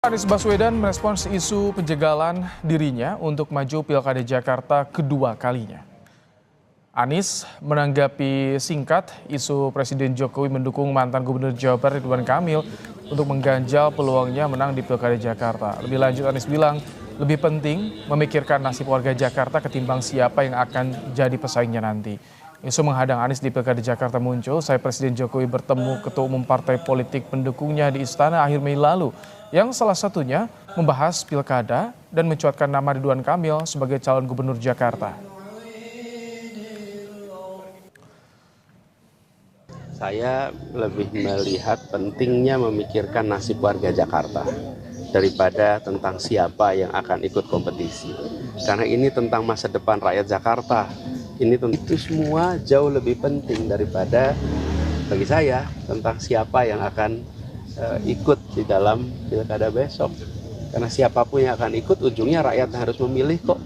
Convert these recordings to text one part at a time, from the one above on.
Anies Baswedan merespons isu penjagalan dirinya untuk maju Pilkada Jakarta kedua kalinya. Anies menanggapi singkat isu Presiden Jokowi mendukung mantan Gubernur Jawa Barat Ridwan Kamil untuk mengganjal peluangnya menang di Pilkada Jakarta. Lebih lanjut Anies bilang lebih penting memikirkan nasib warga Jakarta ketimbang siapa yang akan jadi pesaingnya nanti. Isu menghadang Anies di Pilkada Jakarta muncul usai Presiden Jokowi bertemu Ketua Umum Partai Politik pendukungnya di Istana akhir Mei lalu, yang salah satunya membahas Pilkada dan mencuatkan nama Ridwan Kamil sebagai calon gubernur Jakarta. Saya lebih melihat pentingnya memikirkan nasib warga Jakarta daripada tentang siapa yang akan ikut kompetisi. Karena ini tentang masa depan rakyat Jakarta. Itu semua jauh lebih penting daripada bagi saya tentang siapa yang akan ikut di dalam pilkada besok. Karena siapapun yang akan ikut ujungnya rakyat harus memilih kok.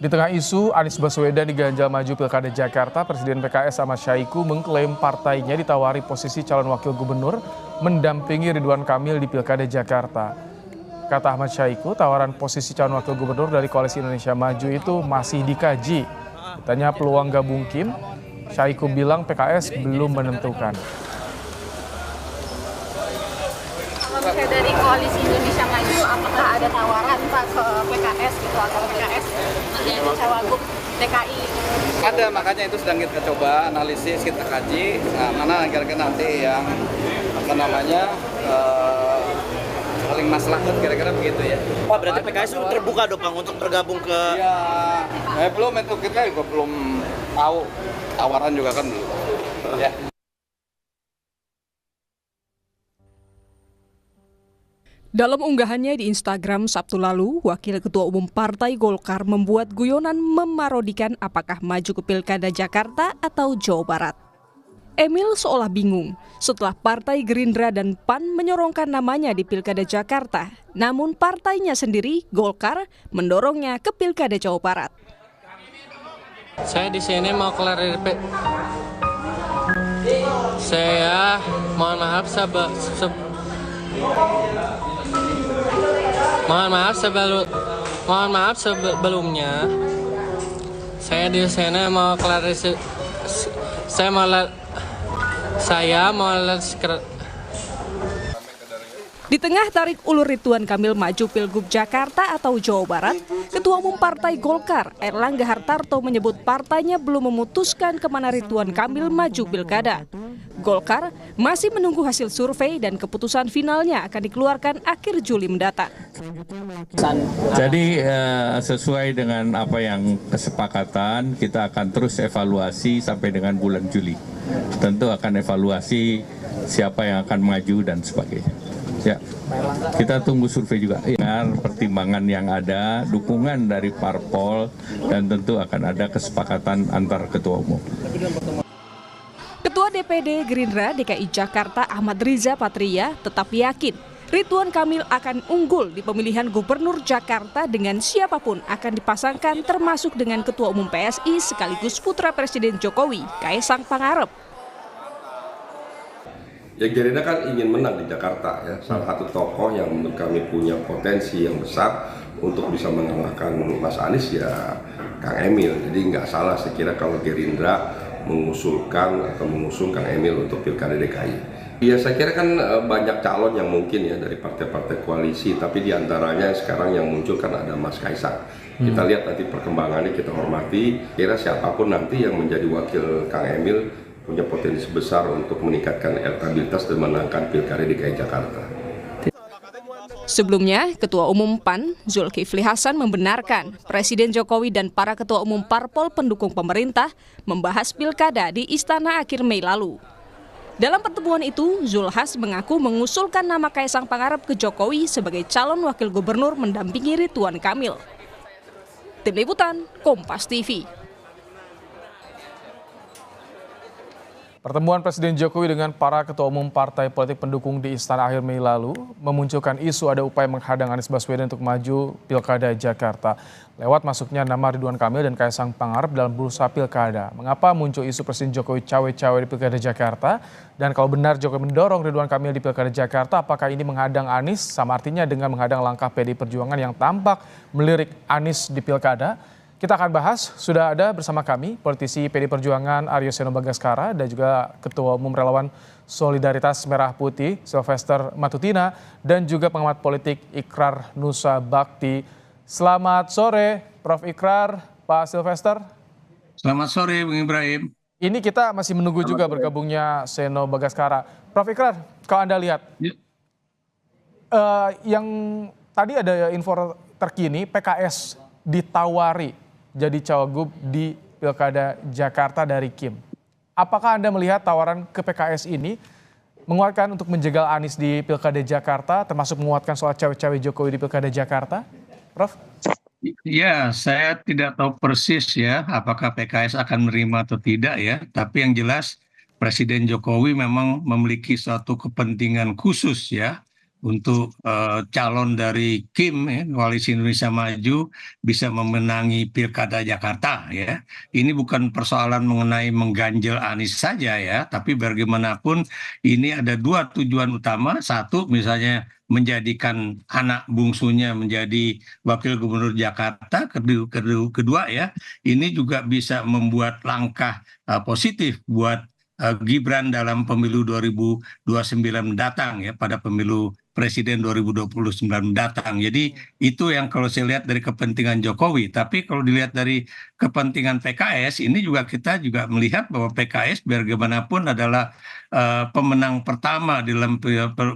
Di tengah isu Anies Baswedan diganjal maju Pilkada Jakarta, Presiden PKS Ahmad Syahiku mengklaim partainya ditawari posisi calon wakil gubernur mendampingi Ridwan Kamil di Pilkada Jakarta. Kata Ahmad Syahiku, tawaran posisi calon wakil gubernur dari Koalisi Indonesia Maju itu masih dikaji. Ditanya peluang gabung Kim, Syahiku bilang PKS belum menentukan. Kalau misalnya dari Koalisi Indonesia Maju, apakah ada tawaran Pak ke PKS gitu atau PKS menjadi cawagup DKI? Ada, makanya itu sedang kita coba analisis, kita kaji mana kira-kira nanti yang paling maslahat kira-kira begitu ya. Pak, berarti PKS itu terbuka dong Bang untuk bergabung ke... Ya, belum, itu kita juga belum tahu, tawaran juga kan belum. Ya. Dalam unggahannya di Instagram Sabtu lalu, Wakil Ketua Umum Partai Golkar membuat guyonan memarodikan apakah maju ke Pilkada Jakarta atau Jawa Barat. Emil seolah bingung setelah Partai Gerindra dan PAN menyorongkan namanya di Pilkada Jakarta, namun partainya sendiri, Golkar, mendorongnya ke Pilkada Jawa Barat. Saya di sini mau klarifikasi. Saya mohon maaf sebelumnya. Saya di sini mau klarifikasi. Di tengah tarik ulur Ridwan Kamil maju Pilgub Jakarta atau Jawa Barat, Ketua Umum Partai Golkar, Erlangga Hartarto menyebut partainya belum memutuskan kemana Ridwan Kamil maju Pilkada. Golkar masih menunggu hasil survei dan keputusan finalnya akan dikeluarkan akhir Juli mendatang. Jadi sesuai dengan apa yang kesepakatan, kita akan terus evaluasi sampai dengan bulan Juli. Tentu akan evaluasi siapa yang akan maju dan sebagainya. Ya, kita tunggu survei juga. Dengan pertimbangan yang ada, dukungan dari parpol, dan tentu akan ada kesepakatan antar ketua umum. Ketua DPD Gerindra DKI Jakarta Ahmad Riza Patria tetap yakin Ridwan Kamil akan unggul di pemilihan Gubernur Jakarta dengan siapapun akan dipasangkan, termasuk dengan Ketua Umum PSI sekaligus putra Presiden Jokowi, Kaisang Pangarep. Ya, Gerindra kan ingin menang di Jakarta ya. Salah satu tokoh yang menurut kami punya potensi yang besar untuk bisa mengalahkan Mas Anies ya Kang Emil. Jadi nggak salah sekira kalau Gerindra mengusulkan atau mengusung Kang Emil untuk Pilkada DKI. Ya, saya kira kan banyak calon yang mungkin ya dari partai-partai koalisi, tapi diantaranya sekarang yang muncul kan ada Mas Kaisang. Kita lihat nanti perkembangannya, kita hormati. Kira siapapun nanti yang menjadi wakil Kang Emil punya potensi besar untuk meningkatkan elektabilitas dan menangkan Pilkada DKI Jakarta. Sebelumnya, Ketua Umum PAN Zulkifli Hasan membenarkan Presiden Jokowi dan para Ketua Umum Parpol pendukung pemerintah membahas Pilkada di Istana akhir Mei lalu. Dalam pertemuan itu, Zulhas mengaku mengusulkan nama Kaisang Pangarep ke Jokowi sebagai calon wakil gubernur mendampingi Ridwan Kamil. Tim Liputan, Kompas TV. Pertemuan Presiden Jokowi dengan para ketua umum partai politik pendukung di Istana akhir Mei lalu memunculkan isu ada upaya menghadang Anies Baswedan untuk maju Pilkada Jakarta. Lewat masuknya nama Ridwan Kamil dan Kaisang Pangarep dalam bursa Pilkada. Mengapa muncul isu Presiden Jokowi cawe-cawe di Pilkada Jakarta? Dan kalau benar Jokowi mendorong Ridwan Kamil di Pilkada Jakarta, apakah ini menghadang Anies? Sama artinya dengan menghadang langkah PDI Perjuangan yang tampak melirik Anies di Pilkada? Kita akan bahas, sudah ada bersama kami politisi PD Perjuangan Aryo Seno Bagaskara dan juga Ketua Umum Relawan Solidaritas Merah Putih Sylvester Matutina dan juga pengamat politik Ikrar Nusa Bakti. Selamat sore Prof. Ikrar, Pak Sylvester. Selamat sore Bung Ibrahim. Ini kita masih menunggu juga bergabungnya Seno Bagaskara. Prof. Ikrar, kalau Anda lihat, yang tadi ada info terkini PKS ditawari jadi cawagup di Pilkada Jakarta dari Kim. Apakah Anda melihat tawaran ke PKS ini menguatkan untuk menjegal Anies di Pilkada Jakarta, termasuk menguatkan soal cawe-cawe Jokowi di Pilkada Jakarta? Prof? Ya, saya tidak tahu persis ya apakah PKS akan menerima atau tidak ya. Tapi yang jelas Presiden Jokowi memang memiliki suatu kepentingan khusus ya untuk calon dari Kim ya, Koalisi Indonesia Maju bisa memenangi Pilkada Jakarta ya. Ini bukan persoalan mengenai mengganjel Anies saja ya, tapi bagaimanapun ini ada dua tujuan utama. Satu misalnya menjadikan anak bungsunya menjadi wakil gubernur Jakarta. Kedua ya, ini juga bisa membuat langkah positif buat Gibran dalam pemilu 2029 mendatang ya, pada pemilu Presiden 2029 mendatang. Jadi itu yang kalau saya lihat dari kepentingan Jokowi. Tapi kalau dilihat dari kepentingan PKS, ini juga kita juga melihat bahwa PKS bagaimanapun adalah pemenang pertama dalam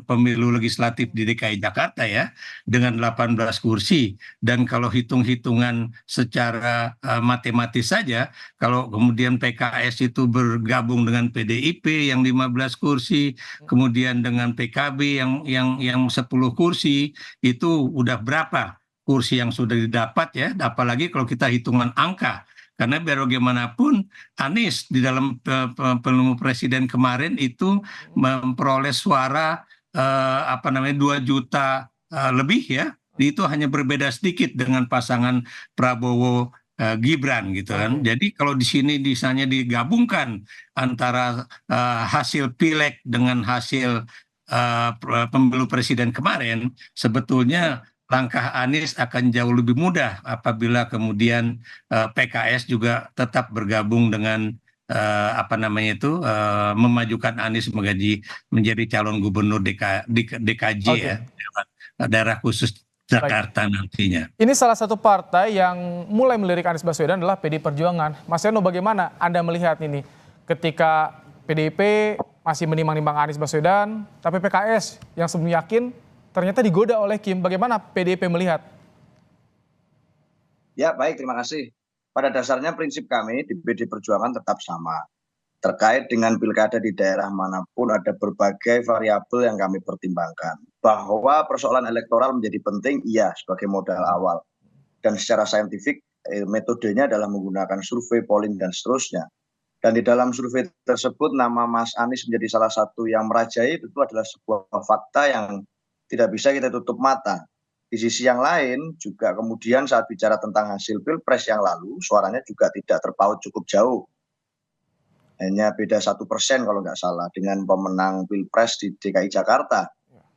pemilu legislatif di DKI Jakarta ya, dengan 18 kursi. Dan kalau hitung-hitungan secara matematis saja, kalau kemudian PKS itu bergabung dengan PDIP yang 15 kursi, kemudian dengan PKB yang 10 kursi, itu udah berapa kursi yang sudah didapat ya, apalagi kalau kita hitungan angka. Karena biar bagaimanapun Anies di dalam pemilu presiden kemarin itu memperoleh suara 2 juta lebih ya, itu hanya berbeda sedikit dengan pasangan Prabowo Gibran gitu kan. Jadi kalau di sini misalnya digabungkan antara hasil pileg dengan hasil pemilu presiden kemarin, sebetulnya langkah Anies akan jauh lebih mudah apabila kemudian PKS juga tetap bergabung dengan memajukan Anies menjadi calon gubernur DKJ ya, daerah khusus Jakarta nantinya. Ini salah satu partai yang mulai melirik Anies Baswedan adalah PD Perjuangan. Mas Seno, bagaimana Anda melihat ini ketika PDIP masih menimbang-nimbang Anies Baswedan, tapi PKS yang sebelumnya yakin ternyata digoda oleh Kim. Bagaimana PDIP melihat? Ya baik, terima kasih. Pada dasarnya prinsip kami di PD Perjuangan tetap sama. Terkait dengan pilkada di daerah manapun ada berbagai variabel yang kami pertimbangkan. Bahwa persoalan elektoral menjadi penting, iya, sebagai modal awal. Dan secara saintifik metodenya adalah menggunakan survei, polling, dan seterusnya. Dan di dalam survei tersebut nama Mas Anies menjadi salah satu yang merajai, itu adalah sebuah fakta yang tidak bisa kita tutup mata. Di sisi yang lain juga kemudian saat bicara tentang hasil Pilpres yang lalu, suaranya juga tidak terpaut cukup jauh. Hanya beda 1% kalau nggak salah dengan pemenang Pilpres di DKI Jakarta.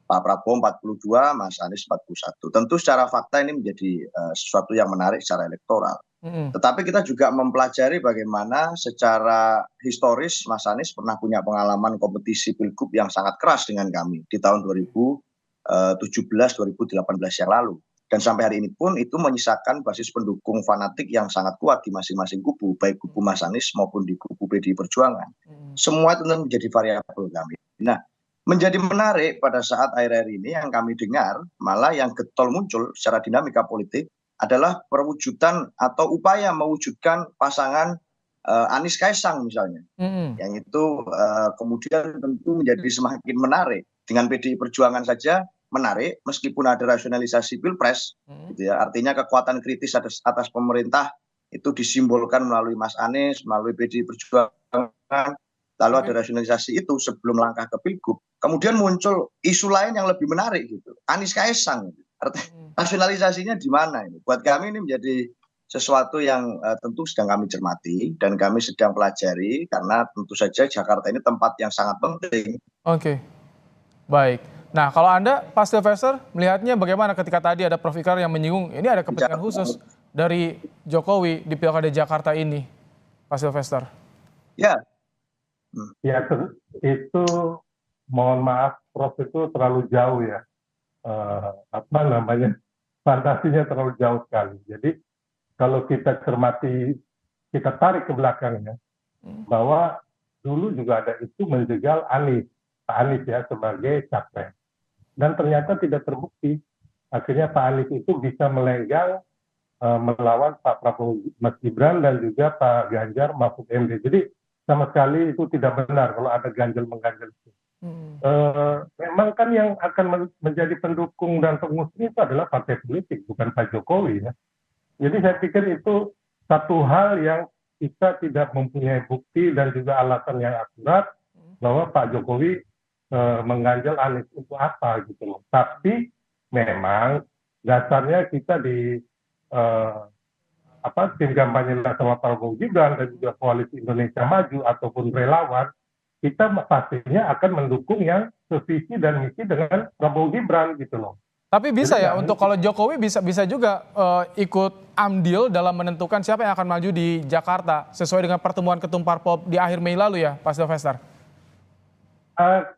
Pak Prabowo 42, Mas Anies 41. Tentu secara fakta ini menjadi sesuatu yang menarik secara elektoral. Tetapi kita juga mempelajari bagaimana secara historis Mas Anies pernah punya pengalaman kompetisi Pilgub yang sangat keras dengan kami di tahun 2017-2018 yang lalu. Dan sampai hari ini pun itu menyisakan basis pendukung fanatik yang sangat kuat di masing-masing kubu, baik kubu Mas Anies maupun di kubu PDI Perjuangan. Semua itu menjadi variabel kami. Nah, menjadi menarik pada saat akhir-akhir ini yang kami dengar, malah yang getol muncul secara dinamika politik adalah perwujudan atau upaya mewujudkan pasangan Anies Kaisang misalnya. Yang itu kemudian tentu menjadi semakin menarik. Dengan PDI Perjuangan saja menarik, meskipun ada rasionalisasi Pilpres, gitu ya. Artinya kekuatan kritis atas pemerintah itu disimbolkan melalui Mas Anies, melalui PDI Perjuangan, lalu ada rasionalisasi itu sebelum langkah ke Pilgub, kemudian muncul isu lain yang lebih menarik gitu, Anies Kaisang. Rasionalisasinya di mana ini? Buat kami ini menjadi sesuatu yang tentu sedang kami cermati dan kami sedang pelajari, karena tentu saja Jakarta ini tempat yang sangat penting. Oke, baik. Nah, kalau Anda, Pak Sylvester, melihatnya bagaimana ketika tadi ada Prof. Ikrar yang menyinggung ini ada kepentingan khusus dari Jokowi di Pilkada Jakarta ini, Pak Sylvester? Ya, itu mohon maaf, Prof itu terlalu jauh ya, fantasinya terlalu jauh sekali. Jadi kalau kita cermati, kita tarik ke belakangnya, bahwa dulu juga ada itu menjegal Pak Anies ya sebagai capres. Dan ternyata tidak terbukti. Akhirnya Pak Anies itu bisa melenggang melawan Pak Prabowo Mas Gibran dan juga Pak Ganjar Mahfud MD. Jadi sama sekali itu tidak benar kalau ada ganjel-mengganjel itu. Memang kan yang akan menjadi pendukung dan pengusung itu adalah partai politik, bukan Pak Jokowi ya. Jadi saya pikir itu satu hal yang kita tidak mempunyai bukti dan juga alasan yang akurat bahwa Pak Jokowi mengganjal Anies untuk apa gitu loh. Tapi memang dasarnya kita di tim kampanye nasional Prabowo Gibran dan juga Koalisi Indonesia Maju ataupun relawan, kita pastinya akan mendukung yang sevisi dan misi dengan Prabowo Gibran gitu loh. Tapi bisa ya, untuk kalau Jokowi bisa juga ikut andil dalam menentukan siapa yang akan maju di Jakarta sesuai dengan pertemuan ketum parpol di akhir Mei lalu ya, Pak Sylvester?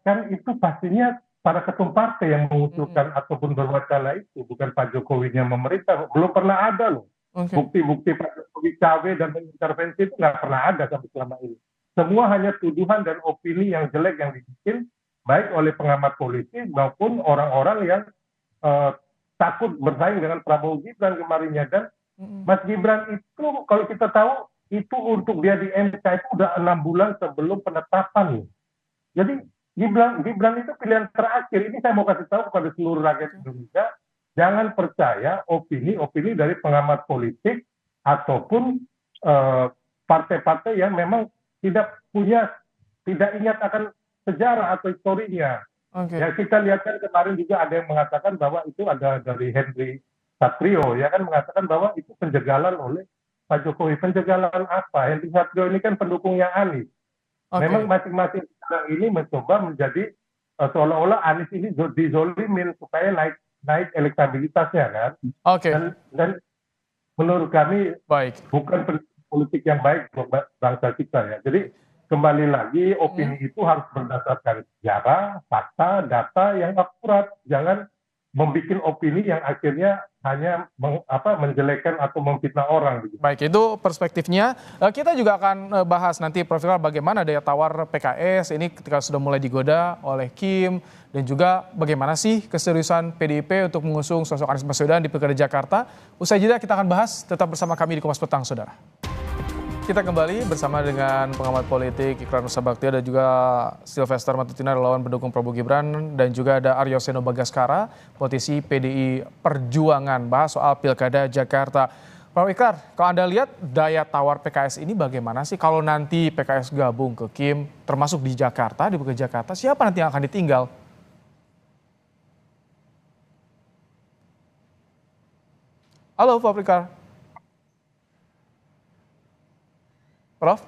Kan itu pastinya para ketum partai yang mengusulkan ataupun berwacana itu, bukan Pak Jokowi yang memerintah. Belum pernah ada loh. Bukti-bukti Pak Jokowi cawe dan mengintervensi itu nggak pernah ada sampai selama ini. Semua hanya tuduhan dan opini yang jelek yang dibikin baik oleh pengamat politik maupun orang-orang yang takut bersaing dengan Prabowo Gibran kemarinnya. Dan Mas Gibran itu kalau kita tahu itu untuk dia di MK itu udah 6 bulan sebelum penetapan. Jadi Gibran itu pilihan terakhir. Ini saya mau kasih tahu kepada seluruh rakyat Indonesia, jangan percaya opini-opini dari pengamat politik ataupun partai-partai yang memang tidak ingat akan sejarah atau historinya. Ya, kita lihat kan kemarin juga ada yang mengatakan bahwa itu ada dari Henry Satrio ya kan mengatakan bahwa itu penjagalan oleh Pak Jokowi. Penjagalan apa? Henry Satrio ini kan pendukungnya Anies. Memang masing-masing orang ini mencoba menjadi seolah-olah Anies ini dizolimin supaya naik elektabilitasnya kan. Dan menurut kami bukan politik yang baik buat bangsa kita ya. Jadi kembali lagi opini itu harus berdasarkan sejarah, fakta, data yang akurat. Jangan membuat opini yang akhirnya hanya menjelekkan atau memfitnah orang. Baik, itu perspektifnya. Kita juga akan bahas nanti Prof. Ikrar bagaimana daya tawar PKS ini ketika sudah mulai digoda oleh Kim, dan juga bagaimana sih keseriusan PDIP untuk mengusung sosok Anies Baswedan di Pilkada Jakarta. Usai jeda kita akan bahas, tetap bersama kami di Kompas Petang, saudara. Kita kembali bersama dengan pengamat politik Ikrar Nusa Bakti dan juga Sylvester Matutina, relawan pendukung Prabowo Gibran, dan juga ada Aryo Seno Bagaskara, politisi PDI Perjuangan, bahas soal Pilkada Jakarta. Pak Ikrar, kalau Anda lihat daya tawar PKS ini bagaimana sih kalau nanti PKS gabung ke Kim, termasuk di Jakarta, di Pilkada Jakarta, siapa nanti yang akan ditinggal? Halo Pak Ikrar. Prof?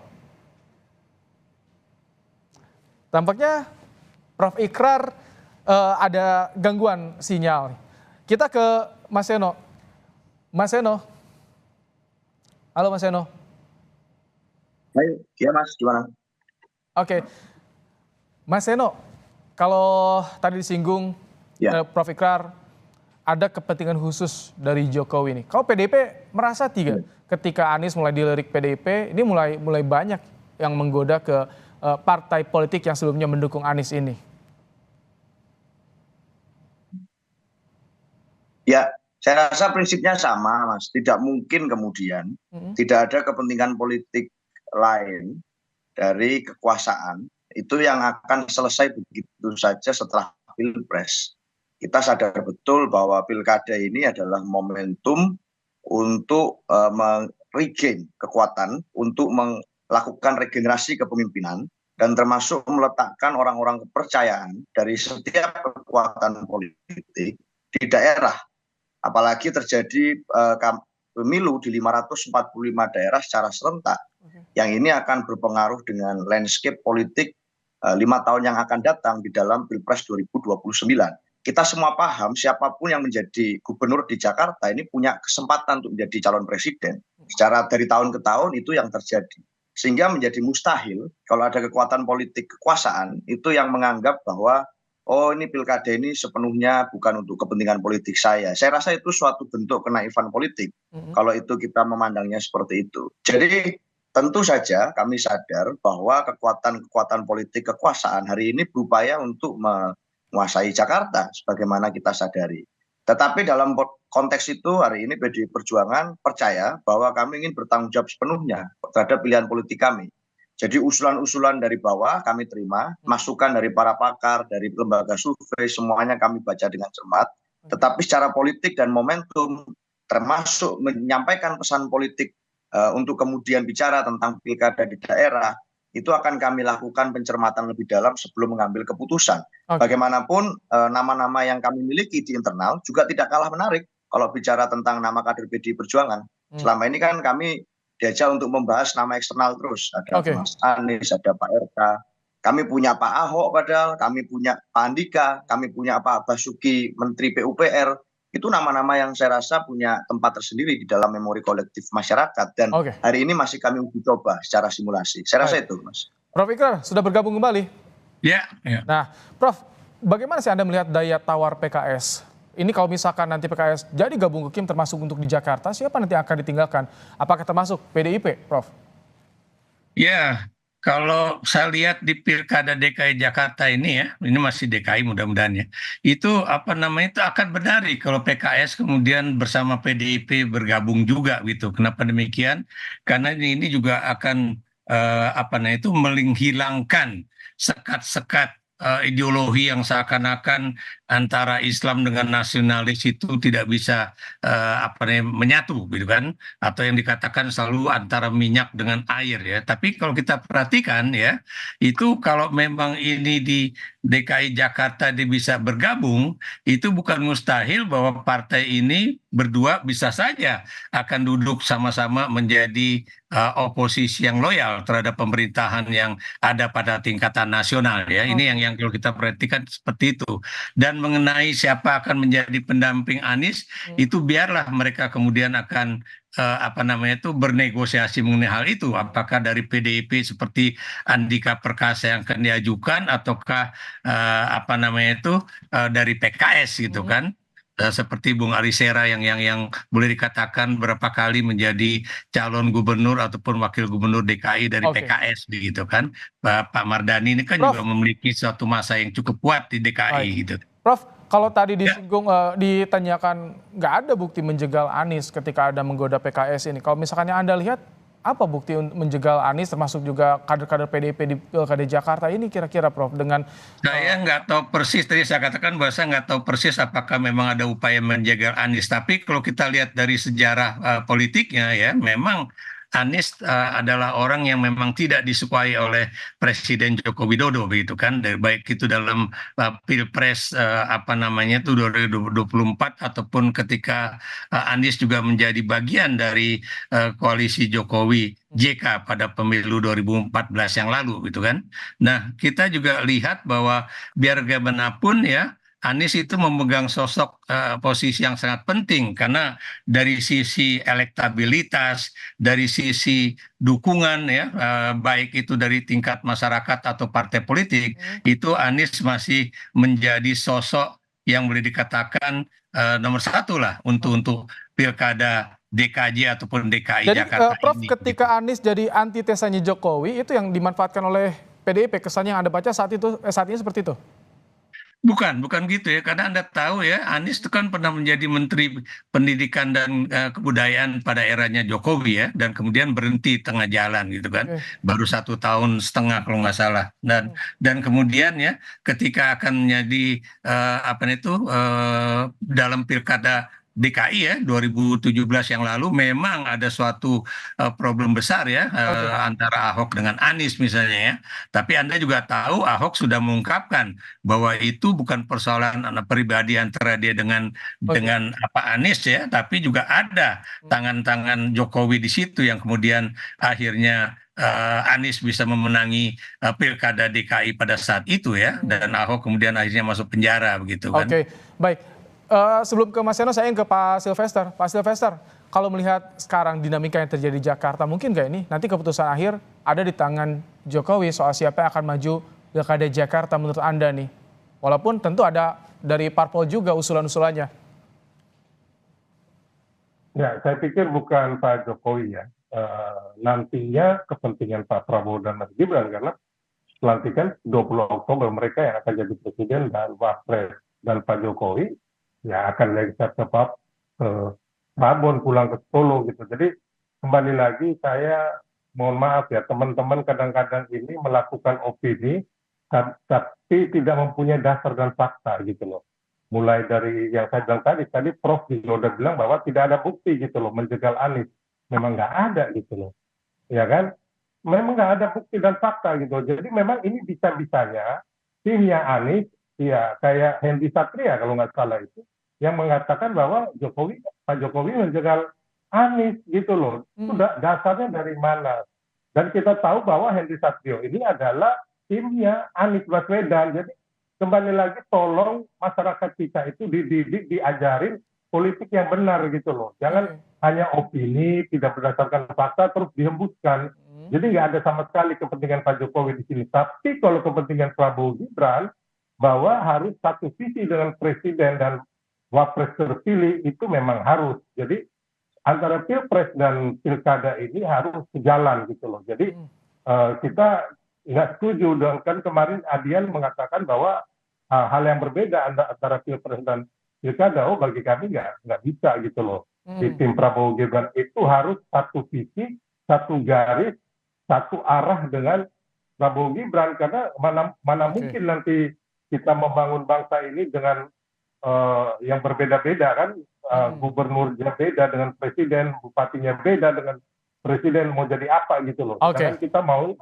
Tampaknya Prof. Ikrar ada gangguan sinyal. Kita ke Mas Seno. Mas Seno. Halo Mas Seno. Baik, ya Mas, gimana? Oke. Mas Seno, kalau tadi disinggung Prof. Ikrar, ada kepentingan khusus dari Jokowi ini. Kalau PDIP merasa ketika Anies mulai dilirik PDIP, ini mulai banyak yang menggoda ke partai politik yang sebelumnya mendukung Anies ini. Ya, saya rasa prinsipnya sama, Mas. Tidak mungkin kemudian tidak ada kepentingan politik lain dari kekuasaan itu yang akan selesai begitu saja setelah Pilpres. Kita sadar betul bahwa Pilkada ini adalah momentum untuk regain kekuatan, untuk melakukan regenerasi kepemimpinan, dan termasuk meletakkan orang-orang kepercayaan dari setiap kekuatan politik di daerah. Apalagi terjadi pemilu di 545 daerah secara serentak. Yang ini akan berpengaruh dengan landscape politik 5 tahun yang akan datang di dalam Pilpres 2029. Kita semua paham siapapun yang menjadi gubernur di Jakarta ini punya kesempatan untuk menjadi calon presiden. Secara dari tahun ke tahun itu yang terjadi. Sehingga menjadi mustahil kalau ada kekuatan politik kekuasaan itu yang menganggap bahwa oh ini pilkada ini sepenuhnya bukan untuk kepentingan politik saya. Saya rasa itu suatu bentuk kenaifan politik kalau itu kita memandangnya seperti itu. Jadi tentu saja kami sadar bahwa kekuatan-kekuatan politik kekuasaan hari ini berupaya untuk menguasai Jakarta sebagaimana kita sadari. Tetapi dalam konteks itu hari ini PDI Perjuangan percaya bahwa kami ingin bertanggung jawab sepenuhnya terhadap pilihan politik kami. Jadi usulan-usulan dari bawah kami terima, masukan dari para pakar, dari lembaga survei, semuanya kami baca dengan cermat. Tetapi secara politik dan momentum, termasuk menyampaikan pesan politik untuk kemudian bicara tentang pilkada di daerah, itu akan kami lakukan pencermatan lebih dalam sebelum mengambil keputusan. Bagaimanapun nama-nama yang kami miliki di internal juga tidak kalah menarik kalau bicara tentang nama kader PDI Perjuangan. Selama ini kan kami diajak untuk membahas nama eksternal terus. Ada Mas Anies, ada Pak RK. Kami punya Pak Ahok padahal, kami punya Pak Andika, kami punya Pak Basuki, Menteri PUPR. Itu nama-nama yang saya rasa punya tempat tersendiri di dalam memori kolektif masyarakat. Dan hari ini masih kami uji coba secara simulasi. Saya rasa itu, Mas. Prof Ikrar, sudah bergabung kembali? Ya. Nah, Prof, bagaimana sih Anda melihat daya tawar PKS? Ini kalau misalkan nanti PKS jadi gabung ke Kim termasuk untuk di Jakarta, siapa nanti yang akan ditinggalkan? Apakah termasuk PDIP, Prof? Ya, kalau saya lihat di Pilkada DKI Jakarta ini ya, ini masih DKI mudah-mudahan ya, itu itu akan menarik kalau PKS kemudian bersama PDIP bergabung juga gitu. Kenapa demikian? Karena ini juga akan menghilangkan sekat-sekat ideologi yang seakan-akan antara Islam dengan nasionalis itu tidak bisa menyatu gitu kan, atau yang dikatakan selalu antara minyak dengan air ya. Tapi kalau kita perhatikan ya, itu kalau memang ini di DKI Jakarta dia bisa bergabung, itu bukan mustahil bahwa partai ini berdua bisa saja akan duduk sama-sama menjadi oposisi yang loyal terhadap pemerintahan yang ada pada tingkatan nasional ya. Ini yang kalau kita perhatikan seperti itu. Dan mengenai siapa akan menjadi pendamping Anies, itu biarlah mereka kemudian akan bernegosiasi mengenai hal itu. Apakah dari PDIP seperti Andika Perkasa yang akan diajukan, ataukah dari PKS gitu kan? Seperti Bung Arisera yang boleh dikatakan berapa kali menjadi calon gubernur ataupun wakil gubernur DKI dari PKS gitu kan. Pak Mardani ini kan juga memiliki suatu masa yang cukup kuat di DKI gitu. Prof, kalau tadi disinggung ditanyakan nggak ada bukti menjegal Anies ketika ada menggoda PKS ini. Kalau misalkan yang Anda lihat, apa bukti menjegal Anies termasuk juga kader-kader PDIP di Pilkada Jakarta ini kira-kira, Prof? Dengan saya nggak tahu persis, tadi saya katakan bahwa saya nggak tahu persis apakah memang ada upaya menjegal Anies. Tapi kalau kita lihat dari sejarah politiknya ya, memang Anies adalah orang yang memang tidak disukai oleh Presiden Joko Widodo begitu kan, baik itu dalam Pilpres 2024 ataupun ketika Anies juga menjadi bagian dari koalisi Jokowi JK pada pemilu 2014 yang lalu gitu kan. Nah, kita juga lihat bahwa biar bagaimanapun ya, Anies itu memegang sosok posisi yang sangat penting karena dari sisi elektabilitas, dari sisi dukungan ya, baik itu dari tingkat masyarakat atau partai politik, itu Anies masih menjadi sosok yang boleh dikatakan nomor satu lah untuk pilkada DKJ ataupun DKI Jakarta. Jadi Prof, ketika Anies jadi antitesanya Jokowi, itu yang dimanfaatkan oleh PDIP, kesannya yang Anda baca saat ini seperti itu? Bukan gitu ya, karena Anda tahu ya, Anies itu kan pernah menjadi Menteri Pendidikan dan Kebudayaan pada eranya Jokowi ya, dan kemudian berhenti tengah jalan gitu kan, baru 1,5 tahun kalau nggak salah. Dan kemudian ya, ketika akan menjadi dalam pilkada DKI ya 2017 yang lalu memang ada suatu problem besar ya antara Ahok dengan Anies misalnya ya. Tapi Anda juga tahu Ahok sudah mengungkapkan bahwa itu bukan persoalan pribadi antara dia dengan Anies ya, tapi juga ada tangan-tangan Jokowi di situ yang kemudian akhirnya Anies bisa memenangi pilkada DKI pada saat itu ya, dan Ahok kemudian akhirnya masuk penjara begitu kan. Oke, baik. Sebelum ke Mas Seno, saya ingin ke Pak Sylvester. Pak Sylvester, kalau melihat sekarang dinamika yang terjadi di Jakarta, mungkin nggak ini nanti keputusan akhir ada di tangan Jokowi soal siapa yang akan maju pilkada Jakarta menurut Anda nih? Walaupun tentu ada dari parpol juga usulan-usulannya. Ya, saya pikir bukan Pak Jokowi ya. Nantinya kepentingan Pak Prabowo dan Mas Gibran, karena pelantikan 20 Oktober mereka yang akan jadi presiden dan wapres, dan Pak Jokowi ya akan lengser ke Prabon pulang ke Solo gitu. Jadi kembali lagi saya mohon maaf ya, teman-teman kadang-kadang ini melakukan opini tapi tidak mempunyai dasar dan fakta gitu loh. Mulai dari yang saya bilang tadi Prof juga udah bilang bahwa tidak ada bukti gitu loh menjegal Anies. Memang nggak ada gitu loh, ya kan? Memang nggak ada bukti dan fakta gitu. Jadi memang ini bisa-bisanya timnya Anies, ya kayak Hendy Satria kalau nggak salah itu, yang mengatakan bahwa Pak Jokowi menjegal Anies gitu loh. Itu dasarnya dari mana? Dan kita tahu bahwa Hendy Satrio ini adalah timnya Anies Baswedan. Jadi kembali lagi tolong masyarakat kita itu dididik, diajarin politik yang benar gitu loh. Jangan hanya opini, tidak berdasarkan fakta, terus dihembuskan. Jadi nggak ada sama sekali kepentingan Pak Jokowi di sini. Tapi kalau kepentingan Prabowo Gibran, bahwa harus satu visi dengan presiden dan wapres terpilih, itu memang harus. Jadi antara pilpres dan pilkada ini harus sejalan gitu loh. Jadi kita nggak setuju. Kan kemarin Adian mengatakan bahwa hal yang berbeda antara pilpres dan pilkada, bagi kami nggak bisa gitu loh. Di tim Prabowo Gibran itu harus satu visi, satu garis, satu arah dengan Prabowo Gibran, karena mana mungkin nanti kita membangun bangsa ini dengan yang berbeda-beda kan, gubernurnya beda dengan presiden, bupatinya beda dengan presiden, mau jadi apa gitu loh. Karena kita mau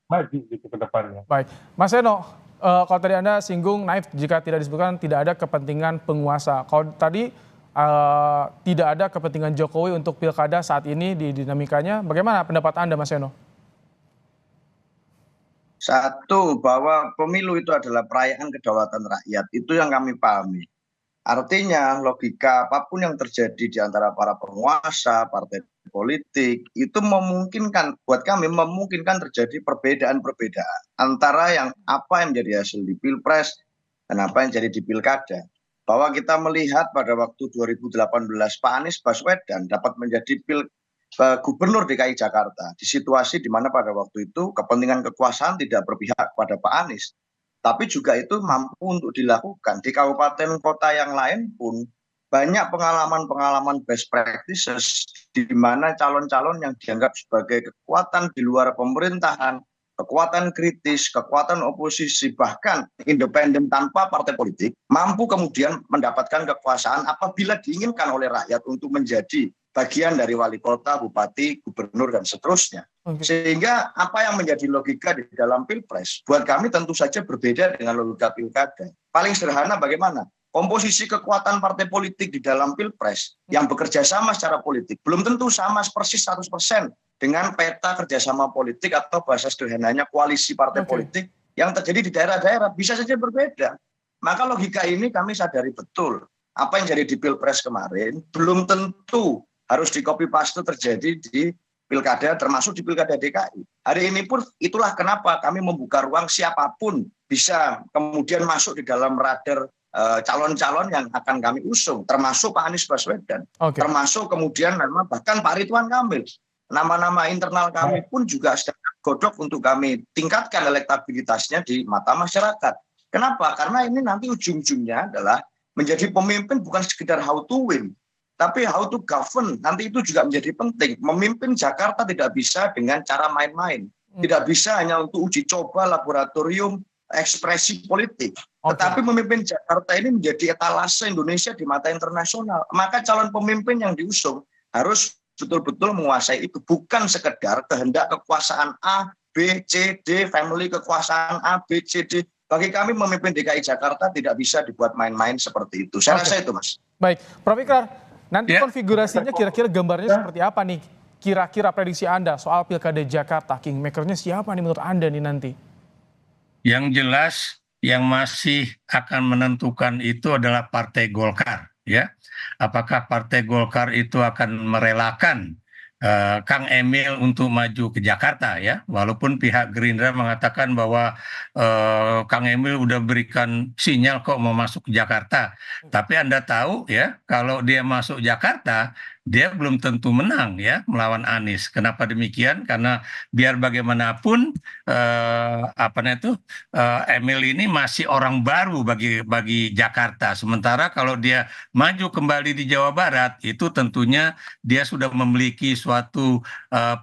maju gitu ke depannya. Baik, Mas Seno, kalau tadi Anda singgung naif jika tidak disebutkan tidak ada kepentingan penguasa. Kalau tadi tidak ada kepentingan Jokowi untuk pilkada saat ini di dinamikanya, bagaimana pendapat Anda, Mas Seno? Satu, bahwa pemilu itu adalah perayaan kedaulatan rakyat, itu yang kami pahami. Artinya logika apapun yang terjadi di antara para penguasa, partai politik, itu memungkinkan, buat kami memungkinkan terjadi perbedaan-perbedaan antara yang apa yang menjadi hasil di Pilpres dan apa yang jadi di Pilkada. Bahwa kita melihat pada waktu 2018 Pak Anies Baswedan dapat menjadi Gubernur DKI Jakarta di situasi di mana pada waktu itu kepentingan kekuasaan tidak berpihak pada Pak Anies. Tapi juga itu mampu untuk dilakukan. Di kabupaten kota yang lain pun banyak pengalaman-pengalaman best practices di mana calon-calon yang dianggap sebagai kekuatan di luar pemerintahan, kekuatan kritis, kekuatan oposisi, bahkan independen tanpa partai politik, mampu kemudian mendapatkan kekuasaan apabila diinginkan oleh rakyat untuk menjadi bagian dari wali kota, bupati, gubernur, dan seterusnya. Sehingga apa yang menjadi logika di dalam Pilpres, buat kami tentu saja berbeda dengan logika pilkada. Paling sederhana bagaimana? Komposisi kekuatan partai politik di dalam Pilpres yang bekerja sama secara politik belum tentu sama persis 100% dengan peta kerjasama politik atau bahasa sederhananya koalisi partai politik yang terjadi di daerah-daerah, bisa saja berbeda. Maka logika ini kami sadari betul. Apa yang jadi di Pilpres kemarin belum tentu harus di copy paste terjadi di pilkada, termasuk di pilkada DKI. Hari ini pun itulah kenapa kami membuka ruang siapapun bisa kemudian masuk di dalam radar calon-calon yang akan kami usung, termasuk Pak Anies Baswedan, termasuk kemudian nama bahkan Pak Ridwan Kamil. Nama-nama internal kami pun juga sedang godok untuk kami tingkatkan elektabilitasnya di mata masyarakat. Kenapa? Karena ini nanti ujung-ujungnya adalah menjadi pemimpin bukan sekedar how to win, tapi how to govern. Nanti itu juga menjadi penting. Memimpin Jakarta tidak bisa dengan cara main-main. Tidak bisa hanya untuk uji coba laboratorium ekspresi politik. Tetapi memimpin Jakarta ini menjadi etalase Indonesia di mata internasional. Maka calon pemimpin yang diusung harus betul-betul menguasai itu, bukan sekedar kehendak kekuasaan A, B, C, D, family kekuasaan A, B, C, D. Bagi kami memimpin DKI Jakarta tidak bisa dibuat main-main seperti itu. Saya rasa itu, Mas. Baik, Prof. Ikrar, nanti konfigurasinya kira-kira gambarnya seperti apa nih? Kira-kira prediksi Anda soal Pilkada Jakarta, kingmaker-nya siapa nih menurut Anda nih nanti? Yang jelas yang masih akan menentukan itu adalah Partai Golkar, ya. Apakah Partai Golkar itu akan merelakan Kang Emil untuk maju ke Jakarta, ya, walaupun pihak Gerindra mengatakan bahwa Kang Emil udah berikan sinyal kok mau masuk ke Jakarta, tapi Anda tahu ya kalau dia masuk Jakarta dia belum tentu menang ya melawan Anies. Kenapa demikian? Karena biar bagaimanapun Emil ini masih orang baru bagi Jakarta. Sementara kalau dia maju kembali di Jawa Barat itu tentunya dia sudah memiliki suatu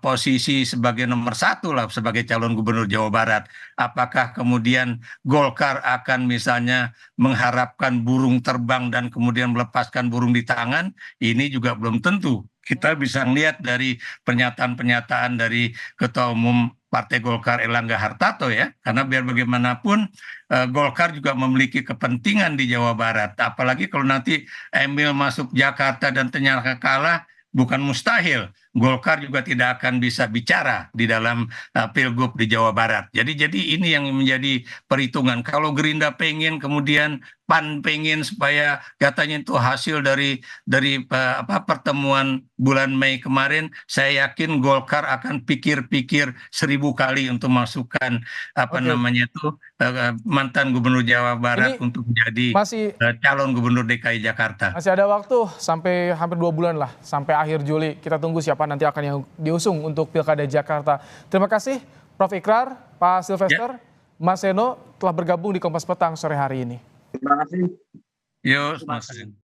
posisi sebagai nomor 1 lah sebagai calon gubernur Jawa Barat. Apakah kemudian Golkar akan misalnya mengharapkan burung terbang dan kemudian melepaskan burung di tangan? Ini juga belum tentu. Kita bisa lihat dari pernyataan-pernyataan dari Ketua Umum Partai Golkar Erlangga Hartarto ya, karena biar bagaimanapun Golkar juga memiliki kepentingan di Jawa Barat. Apalagi kalau nanti Emil masuk Jakarta dan ternyata kalah, bukan mustahil Golkar juga tidak akan bisa bicara di dalam Pilgub di Jawa Barat. Jadi ini yang menjadi perhitungan. Kalau Gerindra pengen, kemudian PAN pengen supaya katanya itu hasil dari pertemuan bulan Mei kemarin, saya yakin Golkar akan pikir-pikir 1000 kali untuk masukkan mantan Gubernur Jawa Barat untuk menjadi calon Gubernur DKI Jakarta. Masih ada waktu sampai hampir 2 bulan lah, sampai akhir Juli. Kita tunggu siapa nanti akan yang diusung untuk Pilkada Jakarta. Terima kasih Prof. Ikrar, Pak Sylvester, Mas Seno telah bergabung di Kompas Petang sore hari ini. Terima kasih. Yo, Mas.